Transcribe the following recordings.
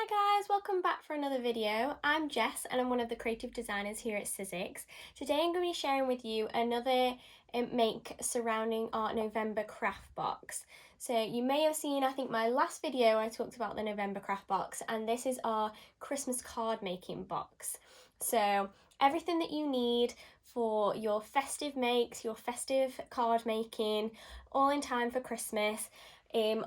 Hi guys, welcome back for another video. I'm Jess and I'm one of the creative designers here at Sizzix. Today I'm going to be sharing with you another make surrounding our November craft box. So you may have seen, I think my last video I talked about the November craft box, and this is our Christmas card making box. So everything that you need for your festive makes, your festive card making, all in time for Christmas.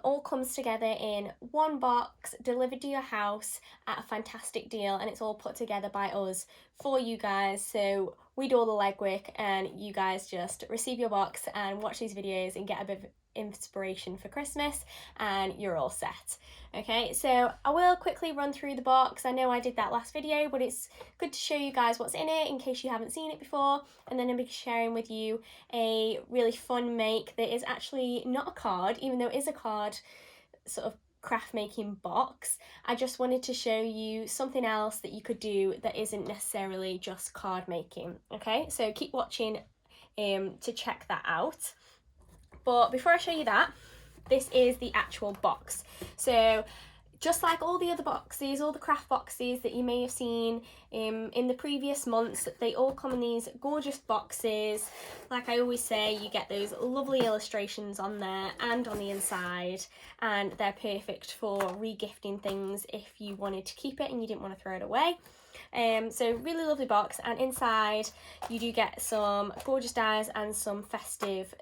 All comes together in one box, delivered to your house at a fantastic deal, and it's all put together by us for you guys. So we do all the legwork and you guys just receive your box and watch these videos and get a bit of inspiration for Christmas and you're all set. Okay, so I will quickly run through the box. I know I did that last video, but it's good to show you guys what's in it in case you haven't seen it before, and then I'll be sharing with you a really fun make that is actually not a card, even though it is a card sort of craft making box. I just wanted to show you something else that you could do that isn't necessarily just card making. Okay, so keep watching to check that out. But before I show you that, this is the actual box. So just like all the other boxes, all the craft boxes that you may have seen in the previous months, they all come in these gorgeous boxes. Like I always say, you get those lovely illustrations on there and on the inside, and they're perfect for re-gifting things if you wanted to keep it and you didn't want to throw it away. So really lovely box, and inside you do get some gorgeous dies and some festive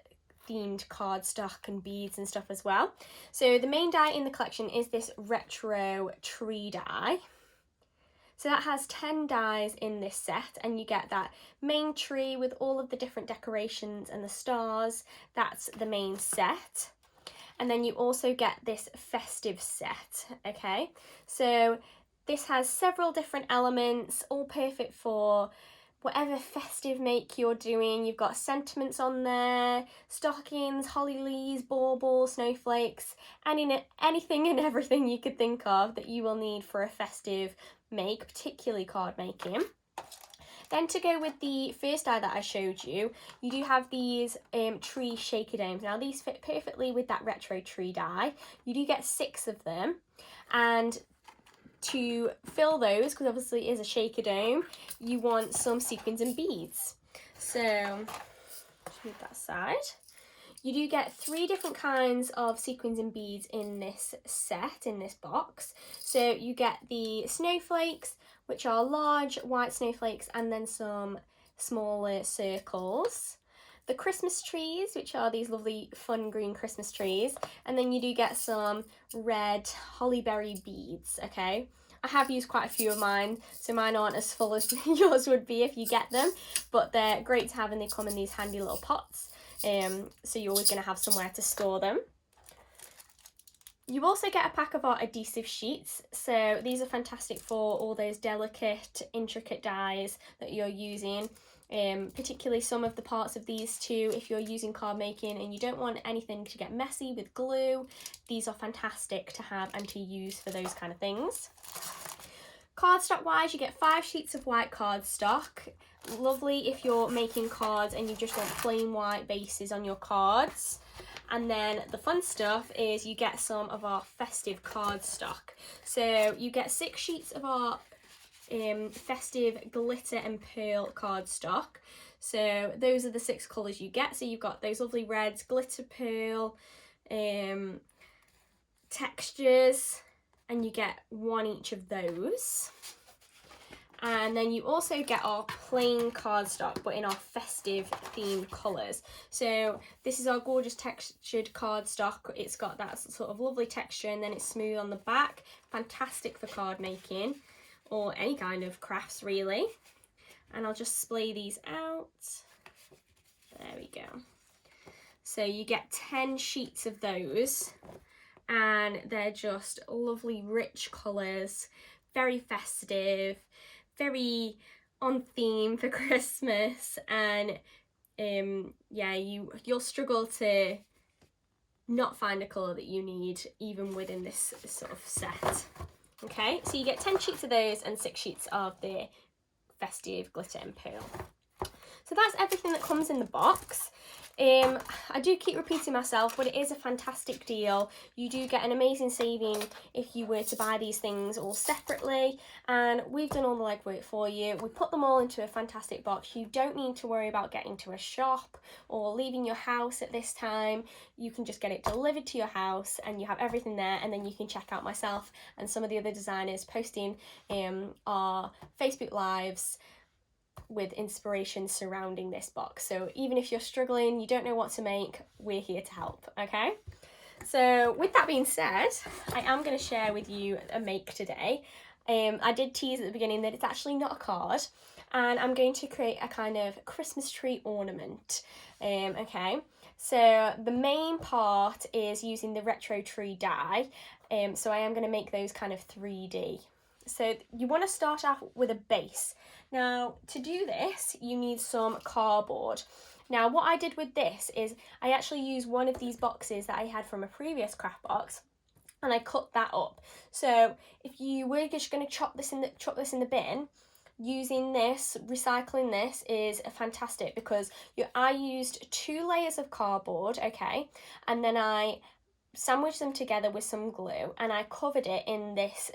themed cardstock and beads and stuff as well. So the main die in the collection is this retro tree die. So that has 10 dies in this set, and you get that main tree with all of the different decorations and the stars. That's the main set. And then you also get this festive set, okay? So this has several different elements, all perfect for whatever festive make you're doing. You've got sentiments on there, stockings, holly leaves, baubles, snowflakes, anything and everything you could think of that you will need for a festive make, particularly card making. Then to go with the first die that I showed you, you do have these tree shaker domes. Now these fit perfectly with that retro tree die. You do get 6 of them, and to fill those, because obviously it is a shaker dome, you want some sequins and beads. So just move that aside. You do get 3 different kinds of sequins and beads in this set, in this box. So you get the snowflakes, which are large white snowflakes, and then some smaller circles. The Christmas trees, which are these lovely fun green Christmas trees, and then you do get some red hollyberry beads, okay? I have used quite a few of mine, so mine aren't as full as yours would be if you get them, but they're great to have, and they come in these handy little pots, so you're always going to have somewhere to store them. You also get a pack of our adhesive sheets, so these are fantastic for all those delicate, intricate dies that you're using. Particularly some of the parts of these two, if you're using card making and you don't want anything to get messy with glue, these are fantastic to have and to use for those kind of things. Cardstock wise, you get 5 sheets of white cardstock. Lovely if you're making cards and you just want plain white bases on your cards. And then the fun stuff is you get some of our festive cardstock. So you get 6 sheets of our festive glitter and pearl cardstock. So those are the 6 colours you get. So you've got those lovely reds, glitter, pearl, textures, and you get 1 each of those. And then you also get our plain cardstock, but in our festive themed colours. So this is our gorgeous textured cardstock. It's got that sort of lovely texture, and then it's smooth on the back. Fantastic for card making or any kind of crafts really. And I'll just splay these out. There we go. So you get 10 sheets of those, and they're just lovely rich colours, very festive, very on theme for Christmas, and yeah, you'll struggle to not find a colour that you need even within this sort of set. Okay, so you get 10 sheets of those and 6 sheets of the festive glitter and pearl. So that's everything that comes in the box. I do keep repeating myself, but it is a fantastic deal. You do get an amazing saving if you were to buy these things all separately, and we've done all the legwork for you. We put them all into a fantastic box. You don't need to worry about getting to a shop or leaving your house at this time. You can just get it delivered to your house and you have everything there, and then you can check out myself and some of the other designers posting our Facebook Lives with inspiration surrounding this box. So even if you're struggling, you don't know what to make, we're here to help, okay? So with that being said, I am going to share with you a make today. I did tease at the beginning that it's actually not a card, and I'm going to create a kind of Christmas tree ornament. Okay, so the main part is using the retro tree die, so I am going to make those kind of 3D. So you want to start off with a base. Now, to do this, you need some cardboard. Now, what I did with this is I actually used one of these boxes that I had from a previous craft box, and I cut that up. So if you were just going to chuck this in the bin, using this, recycling this is fantastic, because I used 2 layers of cardboard, okay, and then I sandwiched them together with some glue, and I covered it in this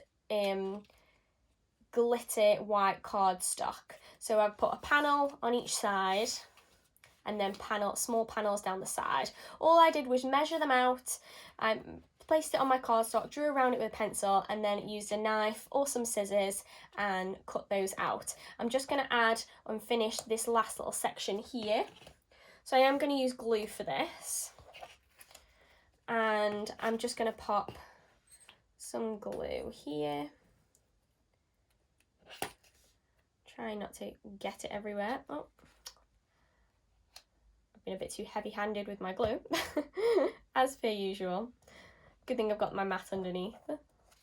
glitter white cardstock. So I've put a panel on each side, and then small panels down the side. All I did was measure them out. I placed it on my cardstock, drew around it with a pencil, and then used a knife or some scissors and cut those out. I'm just going to add and finish this last little section here. So I am going to use glue for this, and I'm just going to pop some glue here. Try not to get it everywhere. Oh, I've been a bit too heavy-handed with my glue, as per usual. Good thing I've got my mat underneath,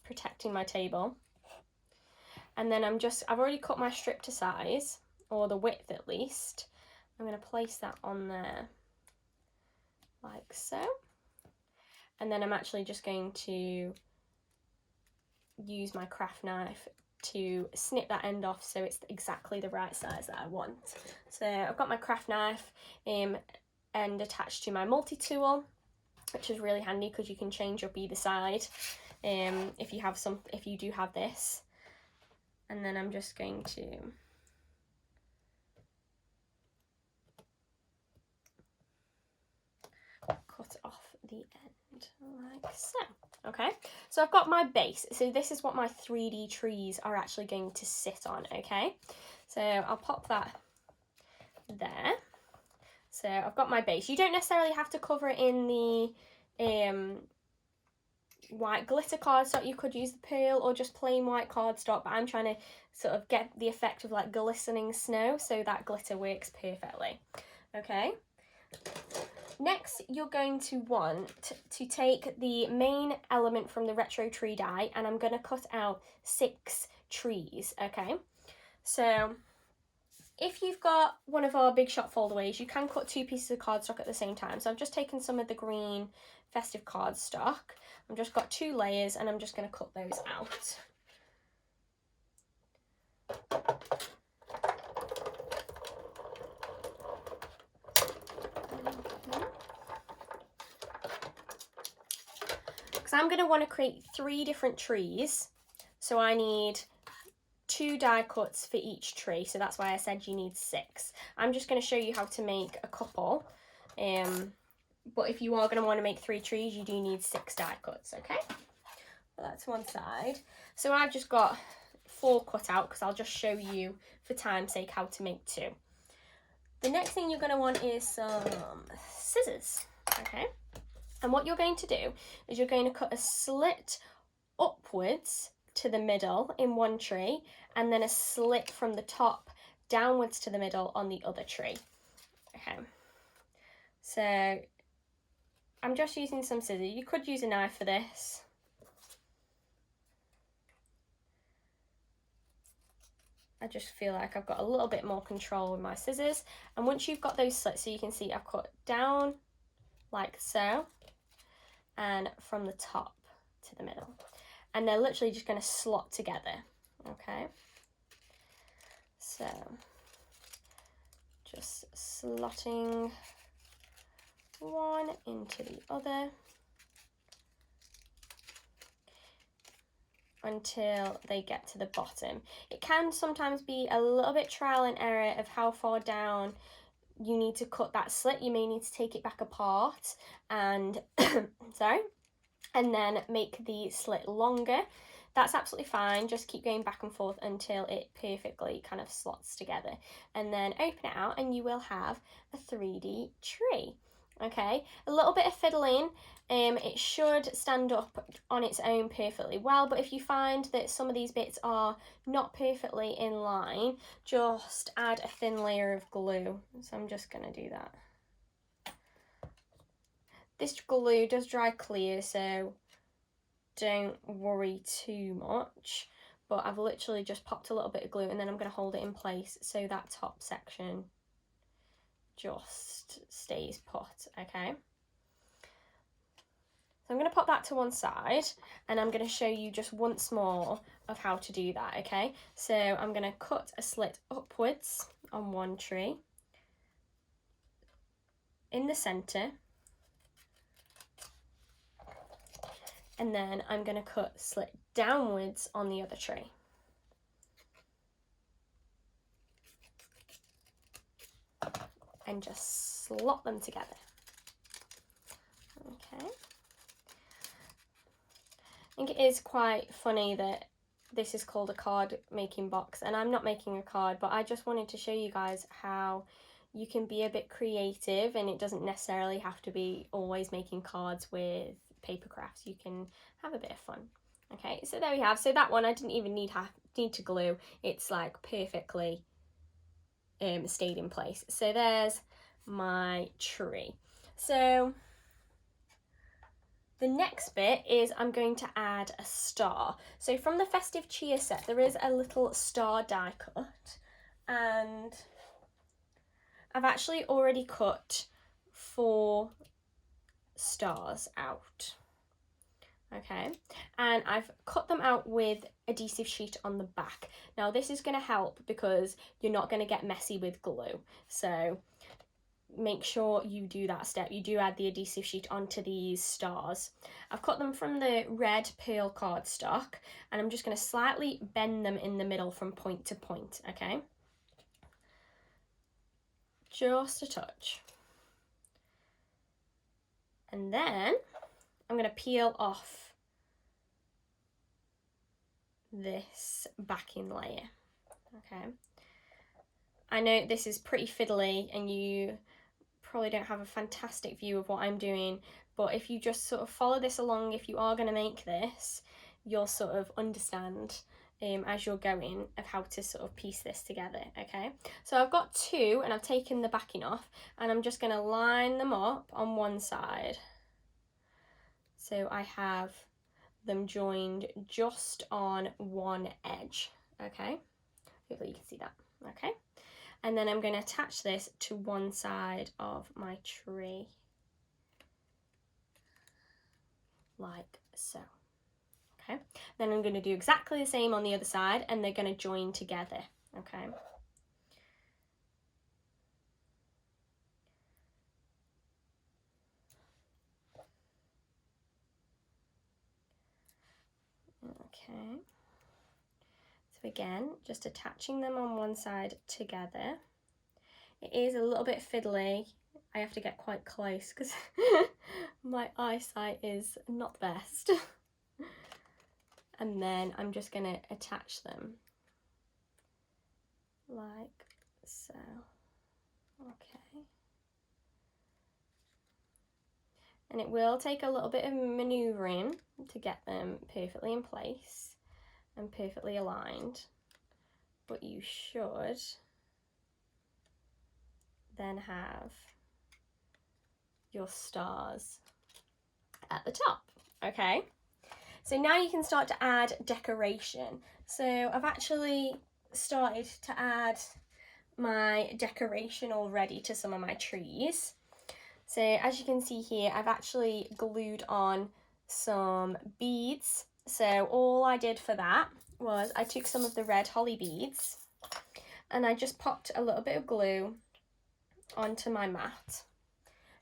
protecting my table. And then I've already cut my strip to size, or the width at least. I'm going to place that on there, like so. And then I'm actually just going to use my craft knife to snip that end off so it's exactly the right size that I want. So I've got my craft knife end attached to my multi-tool, which is really handy because you can change up either side if you do have this. And then I'm just going to cut off the end like so. Okay, so I've got my base. So this is what my 3D trees are actually going to sit on, okay? So I'll pop that there. So I've got my base. You don't necessarily have to cover it in the white glitter cardstock. You could use the pearl or just plain white cardstock, but I'm trying to sort of get the effect of like glistening snow, so that glitter works perfectly. Okay. Next, you're going to want to take the main element from the retro tree die, and I'm going to cut out 6 trees, okay? So if you've got one of our big shop foldaways, you can cut 2 pieces of cardstock at the same time. So I've just taken some of the green festive cardstock. I've just got 2 layers, and I'm just going to cut those out. I'm going to want to create 3 different trees, so I need 2 die cuts for each tree, so that's why I said you need 6. I'm just going to show you how to make a couple, but if you are going to want to make 3 trees, you do need 6 die cuts, okay? Well, that's one side. So I've just got 4 cut out because I'll just show you for time's sake how to make 2. The next thing you're going to want is some scissors, okay? And what you're going to do is you're going to cut a slit upwards to the middle in one tree, and then a slit from the top downwards to the middle on the other tree. Okay. So I'm just using some scissors. You could use a knife for this. I just feel like I've got a little bit more control with my scissors. And once you've got those slits, so you can see I've cut down like so, and from the top to the middle, and they're literally just going to slot together, okay? So Just slotting one into the other until they get to the bottom. It can sometimes be a little bit trial and error of how far down you need to cut that slit. You may need to take it back apart and sorry, and then make the slit longer. That's absolutely fine. Just keep going back and forth until it perfectly kind of slots together, and then open it out and you will have a 3D tree. Okay, a little bit of fiddling, it should stand up on its own perfectly well, but if you find that some of these bits are not perfectly in line, just add a thin layer of glue. So I'm just going to do that. This glue does dry clear, so don't worry too much, but I've literally just popped a little bit of glue and then I'm going to hold it in place so that top section just stays put. Okay, so I'm going to pop that to one side and I'm going to show you just once more of how to do that. Okay, so I'm going to cut a slit upwards on one tree in the center, and then I'm going to cut a slit downwards on the other tree. And just slot them together. Okay. I think it is quite funny that this is called a card making box, and I'm not making a card, but I just wanted to show you guys how you can be a bit creative, and it doesn't necessarily have to be always making cards with paper crafts. You can have a bit of fun. Okay, so there we have. So that one I didn't even need to glue. It's like perfectly stayed in place. So there's my tree. So the next bit is I'm going to add a star. So from the festive cheer set there is a little star die cut, and I've actually already cut 4 stars out. Okay, and I've cut them out with adhesive sheet on the back. Now this is going to help because you're not going to get messy with glue, so make sure you do that step. You do add the adhesive sheet onto these stars. I've cut them from the red pearl cardstock, and I'm just going to slightly bend them in the middle from point to point. Okay, just a touch, and then I'm going to peel off this backing layer. Okay, I know this is pretty fiddly and you probably don't have a fantastic view of what I'm doing, but if you just sort of follow this along, if you are going to make this, you'll sort of understand as you're going of how to sort of piece this together. Okay, so I've got 2 and I've taken the backing off, and I'm just going to line them up on one side so I have them joined just on one edge. Okay, hopefully you can see that. Okay, and then I'm going to attach this to one side of my tree like so. Okay, then I'm going to do exactly the same on the other side, and they're going to join together. Okay, okay, so again just attaching them on one side together. It is a little bit fiddly. I have to get quite close because my eyesight is not the best. And then I'm just going to attach them like so. Okay, and it will take a little bit of manoeuvring to get them perfectly in place and perfectly aligned, but you should then have your stars at the top. Okay, so now you can start to add decoration. So I've actually started to add my decoration already to some of my trees. So as you can see here, I've actually glued on some beads. So all I did for that was I took some of the red holly beads and I just popped a little bit of glue onto my mat,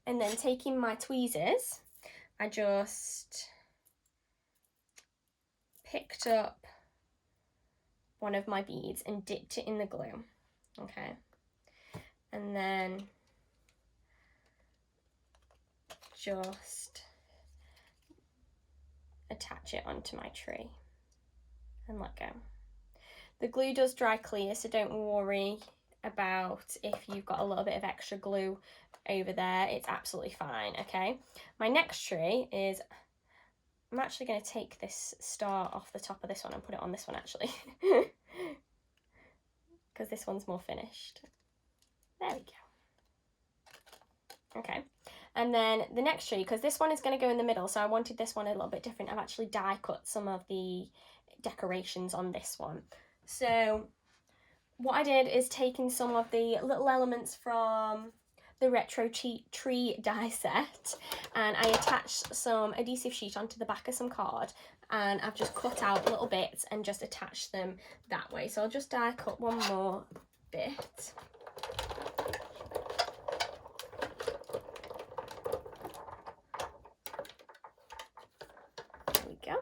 and then taking my tweezers, I just picked up one of my beads and dipped it in the glue, okay, and then just attach it onto my tree and let go. The glue does dry clear, so don't worry about if you've got a little bit of extra glue over there. It's absolutely fine, okay? My next tree is, I'm actually going to take this star off the top of this one and put it on this one actually, because this one's more finished. There we go. Okay, and then the next tree, because this one is going to go in the middle, so I wanted this one a little bit different. I've actually die cut some of the decorations on this one. So what I did is taken some of the little elements from the retro tree die set, and I attached some adhesive sheet onto the back of some card, and I've just cut out little bits and just attached them that way. So I'll just die cut one more bit. There we go.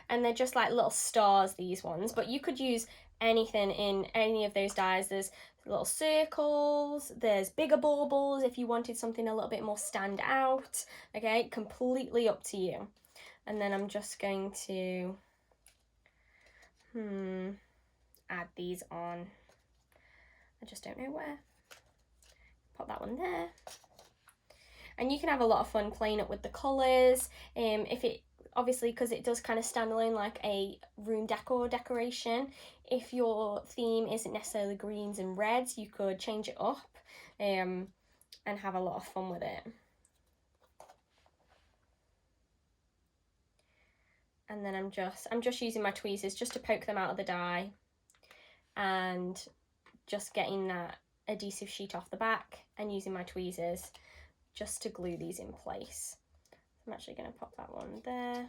And they're just like little stars, these ones, but you could use anything in any of those dies. There's little circles, there's bigger baubles if you wanted something a little bit more stand out, okay, completely up to you. And then I'm just going to add these on. I just don't know where. Put that one there. And you can have a lot of fun playing up with the colours. If it, obviously, because it does kind of stand alone like a room decor decoration, if your theme isn't necessarily greens and reds, you could change it up and have a lot of fun with it. And then I'm just using my tweezers just to poke them out of the die, and just getting that adhesive sheet off the back and using my tweezers just to glue these in place. I'm actually going to pop that one there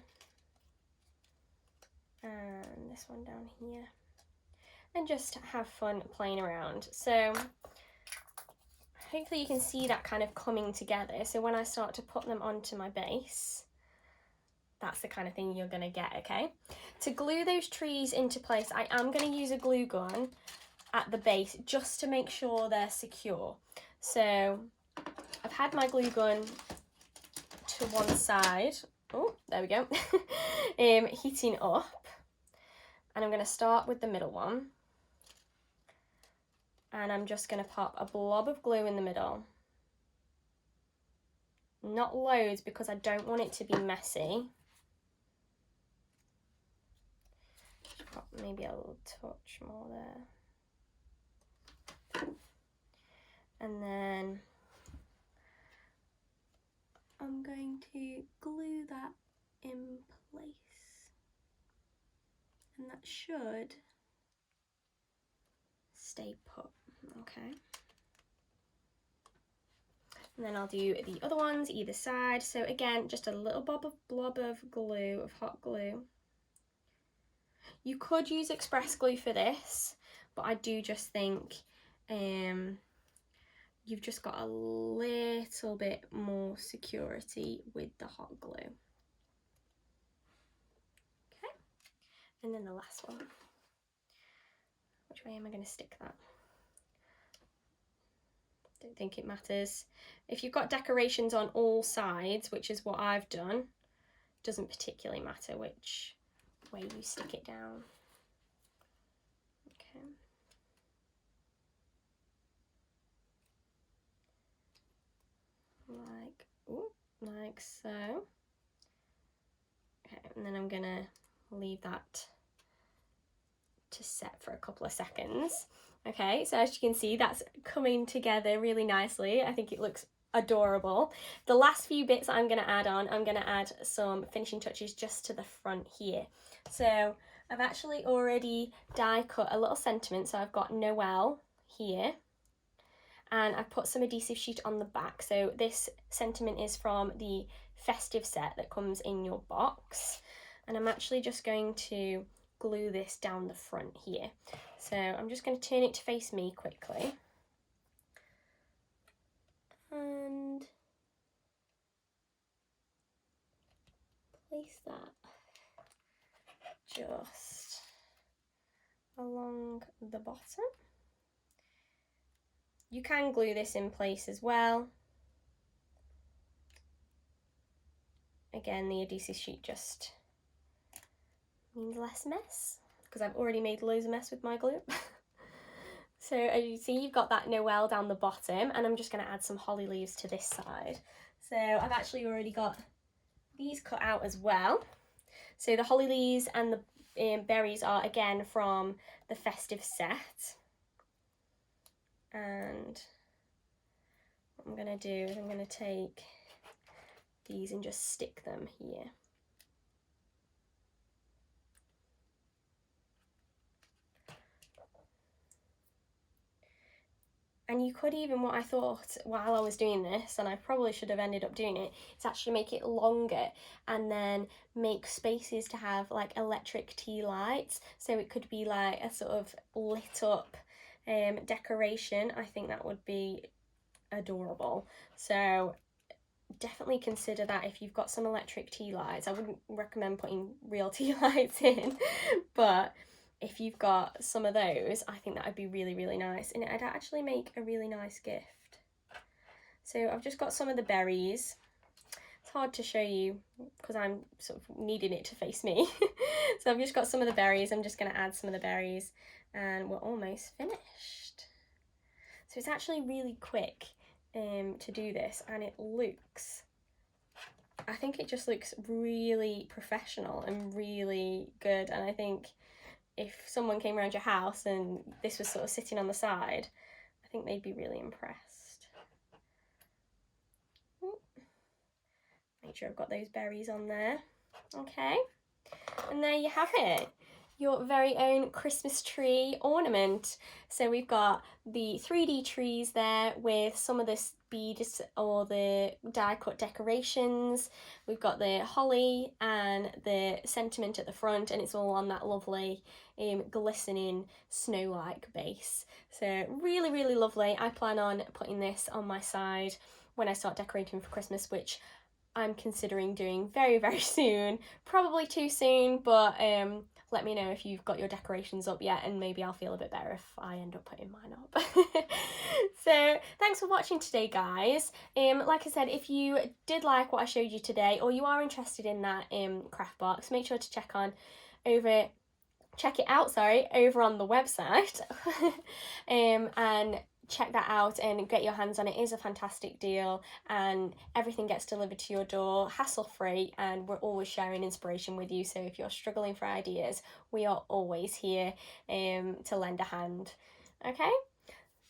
and this one down here, and just have fun playing around. So hopefully you can see that kind of coming together. So when I start to put them onto my base, that's the kind of thing you're going to get, okay? To glue those trees into place, I am going to use a glue gun at the base just to make sure they're secure. So I've had my glue gun to one side. Oh, there we go. Heating up. And I'm going to start with the middle one. And I'm just going to pop a blob of glue in the middle. Not loads because I don't want it to be messy. Just pop maybe a little touch more there. And then I'm going to glue that in place. And that should stay put, okay? And then I'll do the other ones either side. So again, just a little blob of glue, of hot glue. You could use express glue for this, but I do just think you've just got a little bit more security with the hot glue. Okay, and then the last one. Which way am I going to stick that? Don't think it matters. If you've got decorations on all sides, which is what I've done, doesn't particularly matter which way you stick it down. Okay. Like so. Okay, and then I'm gonna leave that to set for a couple of seconds. Okay, so as you can see, that's coming together really nicely. I think it looks adorable. The last few bits I'm going to add on, I'm going to add some finishing touches just to the front here. So I've actually already die cut a little sentiment. So I've got Noel here, and I've put some adhesive sheet on the back. So this sentiment is from the festive set that comes in your box, and I'm actually just going to glue this down the front here. So I'm just going to turn it to face me quickly. place that just along the bottom. You can glue this in place as well. Again, the adhesive sheet just means less mess because I've already made loads of mess with my glue. So as you see, you've got that Noel down the bottom, and I'm just going to add some holly leaves to this side. So I've actually already got these cut out as well. So the holly leaves and the berries are again from the festive set. And what I'm going to do is I'm going to take these and just stick them here. And you could even, what I thought while I was doing this, and I probably should have ended up doing it, is actually make it longer and then make spaces to have like electric tea lights. So it could be like a sort of lit up decoration. I think that would be adorable. So definitely consider that if you've got some electric tea lights. I wouldn't recommend putting real tea lights in, but if you've got some of those, I think that would be really, really nice, and it'd actually make a really nice gift. So I've just got some of the berries. It's hard to show you because I'm sort of needing it to face me. So I've just got some of the berries. I'm just going to add some of the berries, and we're almost finished. So it's actually really quick to do this, and it looks, I think it just looks really professional and really good. And I think if someone came around your house and this was sort of sitting on the side, I think they'd be really impressed. Make sure I've got those berries on there. Okay, and there you have it, your very own Christmas tree ornament. So we've got the 3D trees there with some of this beads or the die cut decorations. We've got the holly and the sentiment at the front, and it's all on that lovely glistening snow-like base. So really, really lovely. I plan on putting this on my side when I start decorating for Christmas, which I'm considering doing very, very soon. Probably too soon, but let me know if you've got your decorations up yet, and maybe I'll feel a bit better if I end up putting mine up. So thanks for watching today, guys. Like I said, if you did like what I showed you today, or you are interested in that craft box, make sure to check it out over on the website. And check that out and get your hands on it. It is a fantastic deal, and everything gets delivered to your door hassle-free, and we're always sharing inspiration with you. So if you're struggling for ideas, we are always here to lend a hand. Okay,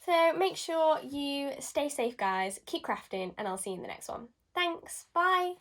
so make sure you stay safe, guys, keep crafting, and I'll see you in the next one. Thanks, bye.